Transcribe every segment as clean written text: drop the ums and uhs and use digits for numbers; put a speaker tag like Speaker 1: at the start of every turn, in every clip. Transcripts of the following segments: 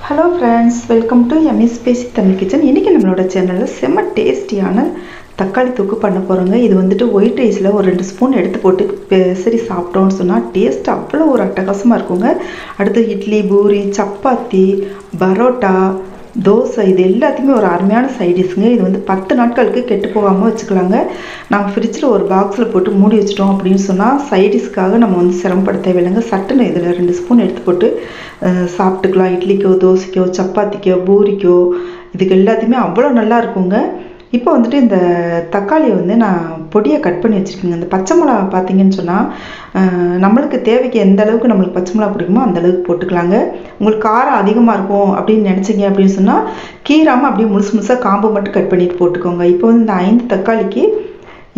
Speaker 1: Hello friends, welcome to Yummy Spicy Tamil Kitchen. இன்னைக்கு நம்மளோட சேனல்ல செம்ம டேஸ்டியான தக்காளி தொக்கு பண்ண போறோங்க. இது வந்துட்டு ஒயிட் ரைஸ்ல ஒரு 2 ஸ்பூன் எடுத்து போட்டு சரி சாப்பிட்டோம்னு சொன்னா டேஸ்ட் அவ்வளவு ஒரு அட்டகாசமா இருக்குங்க. அடுத்து இட்லி, பூரி, சப்பாத்தி, பரோட்டா, தோசை இது எல்லாத்துக்குமே ஒரு அருமையான சைட் டிஷ்ங்க. இது வந்து 10 நாட்களுக்கு கெட்டு போகாம வச்சுக்கலாங்க. நம்ம ஃப்ரிட்ஜ்ல ஒரு பாக்ஸ்ல போட்டு மூடி வச்சிட்டோம் அப்படின்னு சொன்னா சைட் டிஷ்காக நம்ம வந்து சிரமப்பட தேவையில்லைங்க. சட்டுன்னு இதுல 2 ஸ்பூன் எடுத்து போட்டு சாப்பிட்டுக்கலாம். இட்லிக்கோ, தோசைக்கோ, சப்பாத்திக்கோ, பூரிக்கோ இதுக்கு எல்லாத்தையுமே அவ்வளோ நல்லா இருக்குங்க. இப்போ வந்துட்டு இந்த தக்காளியை வந்து நான் பொடியை கட் பண்ணி வச்சுருக்கேங்க. இந்த பச்சை மிளகா பார்த்தீங்கன்னு சொன்னால் நம்மளுக்கு தேவைக்கு எந்த அளவுக்கு நம்மளுக்கு பச்சை மிளகா பிடிக்குமோ அந்த அளவுக்கு போட்டுக்கலாங்க. உங்களுக்கு காரம் அதிகமாக இருக்கும் அப்படின்னு நினச்சிங்க அப்படின்னு சொன்னால் கீராமல் அப்படியே முழுசாக காம்பு மட்டும் கட் பண்ணிட்டு போட்டுக்கோங்க. இப்போ வந்து இந்த 5 தக்காளிக்கு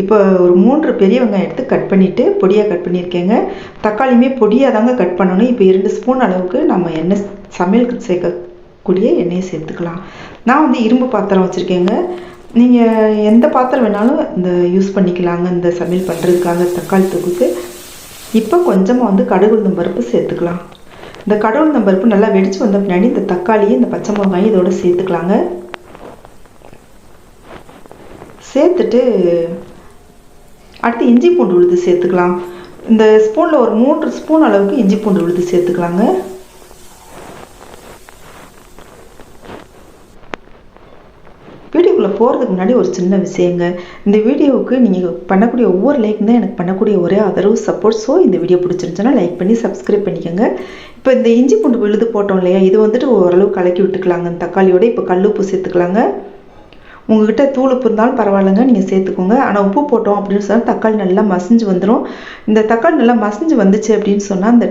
Speaker 1: இப்போ ஒரு 3 பெரிய வெங்காயம் எடுத்து கட் பண்ணிவிட்டு பொடியாக கட் பண்ணியிருக்கேங்க. தக்காளியுமே பொடியாக தாங்க கட் பண்ணணும். இப்போ 2 ஸ்பூன் அளவுக்கு நம்ம எண்ணெய் சமையலுக்கு சேர்க்கக்கூடிய எண்ணெயை சேர்த்துக்கலாம். நான் வந்து இரும்பு பாத்திரம் வச்சுருக்கேங்க. நீங்கள் எந்த பாத்திரம் வேணாலும் இந்த யூஸ் பண்ணிக்கலாங்க இந்த சமையல் பண்ணுறதுக்காக தக்காளி தொக்குக்கு. இப்போ கொஞ்சமாக வந்து கடுகு உளுந்தம் பருப்பு சேர்த்துக்கலாம். இந்த கடுகு உளுந்தம் பருப்பு நல்லா வெடித்து வந்த பின்னாடி இந்த தக்காளியை இந்த பச்சை மிளகாயும் இதோட சேர்த்துக்கலாங்க. சேர்த்துட்டு அடுத்து இஞ்சி பூண்டு விழுது சேர்த்துக்கலாம். இந்த ஸ்பூனில் ஒரு 3 ஸ்பூன் அளவுக்கு இஞ்சி பூண்டு விழுது சேர்த்துக்கலாங்க. வீடியோக்குள்ளே போகிறதுக்கு முன்னாடி ஒரு சின்ன விஷயங்க. இந்த வீடியோவுக்கு நீங்கள் பண்ணக்கூடிய ஒவ்வொரு லைக் தான் எனக்கு பண்ணக்கூடிய ஒரே ஆதரவு சப்போர்ட். ஸோ இந்த வீடியோ பிடிச்சிருந்துச்சுன்னா லைக் பண்ணி சப்ஸ்கிரைப் பண்ணிக்கோங்க. இப்போ இந்த இஞ்சி பூண்டு விழுது போட்டோம் இல்லையா, இது வந்துட்டு ஓரளவு கலக்கி விட்டுக்கலாங்க தக்காளியோட. இப்போ கல் உப்பு சேர்த்துக்கலாங்க. உங்கள்கிட்ட தூள் உப்பு இருந்தாலும் பரவாயில்லைங்க, நீங்கள் சேர்த்துக்கோங்க. ஆனால் உப்பு போட்டோம் அப்படின்னு சொன்னால் தக்காளி நல்லா மசிஞ்சு வந்துடும். இந்த தக்காளி நல்லா மசிஞ்சு வந்துச்சு அப்படின்னு சொன்னால்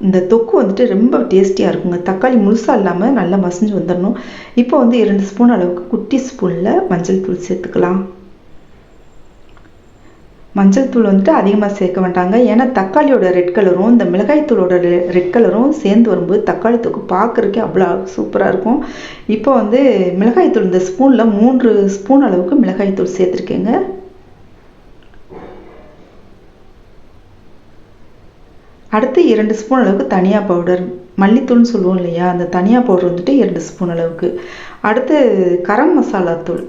Speaker 1: இந்த தொக்கு வந்துட்டு ரொம்ப டேஸ்டியாக இருக்குங்க. தக்காளி முழுசாக இல்லாமல் நல்லா மசிஞ்சு வந்துடணும். இப்போ வந்து 2 ஸ்பூன் அளவுக்கு குட்டி ஸ்பூனில் மஞ்சள் தூள் சேர்த்துக்கலாம். மஞ்சள் தூள் வந்துட்டு அதிகமாக சேர்க்க வேண்டாங்க. ஏன்னா தக்காளியோட ரெட் கலரும் இந்த மிளகாய் தூளோட ரெட் கலரும் சேர்ந்து வரும்போது தக்காளி தொக்கு பார்க்குறதுக்கே அவ்வளோ சூப்பராக இருக்கும். இப்போ வந்து மிளகாய் தூள் இந்த ஸ்பூனில் 3 ஸ்பூன் அளவுக்கு மிளகாய் தூள் சேர்த்துருக்கேங்க. அடுத்து 2 ஸ்பூன் அளவுக்கு தனியா பவுடர், மல்லித்தூள்னு சொல்லுவோம் இல்லையா, அந்த தனியா பவுடர் வந்துட்டு 2 ஸ்பூன் அளவுக்கு. அடுத்து கரம் மசாலா தூள்.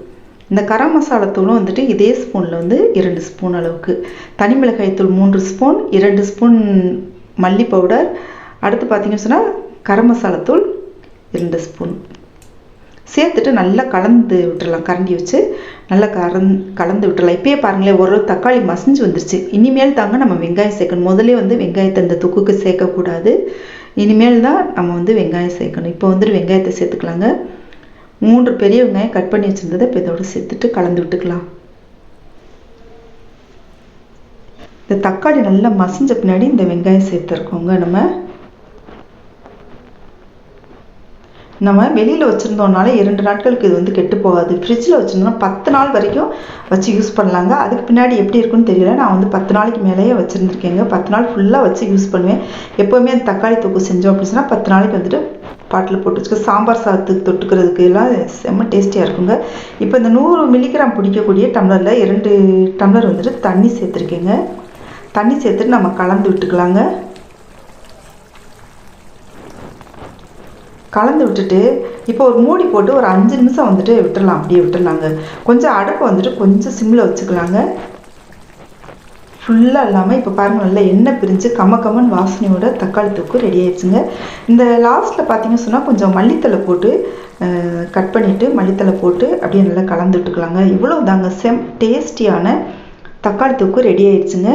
Speaker 1: இந்த கரம் மசாலா தூளும் வந்துட்டு இதே ஸ்பூனில் வந்து 2 ஸ்பூன் அளவுக்கு. தனி மிளகாய் தூள் 3 ஸ்பூன், 2 ஸ்பூன் மல்லி பவுடர். அடுத்து பார்த்தீங்கன்னு சொன்னால் கரம் மசாலா தூள் 2 ஸ்பூன் சேர்த்துட்டு நல்லா கலந்து விட்டுறலாம். கரண்டி வச்சு நல்லா கலந்து விட்டுறலாம். இப்பயே பாருங்களேன், ஒரு தக்காளி மசிஞ்சு வந்துருச்சு. இனிமேல் தாங்க நம்ம வெங்காயம் சேர்க்கணும். முதலே வந்து வெங்காயத்தை இந்த தொக்குக்கு சேர்க்கக்கூடாது. இனிமேல் தான் நம்ம வந்து வெங்காயம் சேர்க்கணும். இப்போ வந்துட்டு வெங்காயத்தை சேர்த்துக்கலாங்க. 3 பெரிய வெங்காயம் கட் பண்ணி வச்சுருந்ததை இப்போ இதோட சேர்த்துட்டு கலந்து விட்டுக்கலாம். இந்த தக்காளி நல்லா மசிஞ்ச பின்னாடி இந்த வெங்காயம் சேர்த்துருக்கோங்க. நம்ம வெளியில் வச்சுருந்தோம்னாலே 2 நாட்களுக்கு இது வந்து கெட்டு போகாது. ஃப்ரிட்ஜில் வச்சுருந்தோம்னா 10 நாள் வரைக்கும் வச்சு யூஸ் பண்ணலாங்க. அதுக்கு பின்னாடி எப்படி இருக்குன்னு தெரியல. நான் வந்து 10 நாளைக்கு மேலேயே வச்சுருந்துருக்கேங்க. 10 நாள் ஃபுல்லாக வச்சு யூஸ் பண்ணுவேன். எப்போவுமே அந்த தக்காளி தொக்கு செஞ்சோம் அப்படின்னு சொன்னால் 10 நாளைக்கு வந்துட்டு பாட்டில் போட்டு வச்சுக்க. சாம்பார் சாதத்துக்கு தொட்டுக்கிறதுக்கு எல்லாம் செம்ம டேஸ்டியாக இருக்குங்க. இப்போ இந்த 100 மில்லிகிராம் பிடிக்கக்கூடிய டம்ளரில் 2 டம்ளர் வந்துட்டு தண்ணி சேர்த்துருக்கேங்க. தண்ணி சேர்த்துட்டு நம்ம கலந்து விட்டுக்கலாங்க. கலந்து விட்டுட்டு இப்போ ஒரு மூடி போட்டு ஒரு 5 நிமிஷம் வந்துட்டு விட்டுடலாம். அப்படியே விட்டுடலாங்க. கொஞ்சம் அடுப்பு வந்துட்டு கொஞ்சம் சிம்மில் வச்சுக்கலாங்க. ஃபுல்லாக இல்லாமல் இப்போ பாருங்கள், நல்லா எண்ணெய் பிரிஞ்சு கம்மன் வாசனையோட தக்காளி தொக்கு ரெடி ஆயிடுச்சுங்க. இந்த லாஸ்ட்டில் பார்த்தீங்கன்னு சொன்னால் கொஞ்சம் மல்லித்தலை போட்டு கட் பண்ணிவிட்டு மல்லித்தலை போட்டு அப்படியே நல்லா கலந்து விட்டுக்கலாங்க. இவ்வளோ தாங்க டேஸ்டியான தக்காளி தொக்கு ரெடி ஆயிடுச்சுங்க.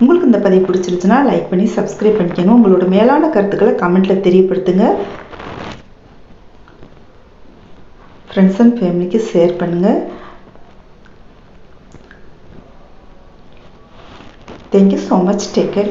Speaker 1: உங்களுக்கு இந்த பதிவு பிடிச்சிருச்சுன்னா லைக் பண்ணி சப்ஸ்கிரைப் பண்ணிக்கணும். உங்களோட மேலான கருத்துக்களை கமெண்ட்டில் தெரியப்படுத்துங்க. ஃப்ரெண்ட்ஸ் அண்ட் ஃபேமிலிக்கு ஷேர் பண்ணுங்கள். Thank you so much. Take care.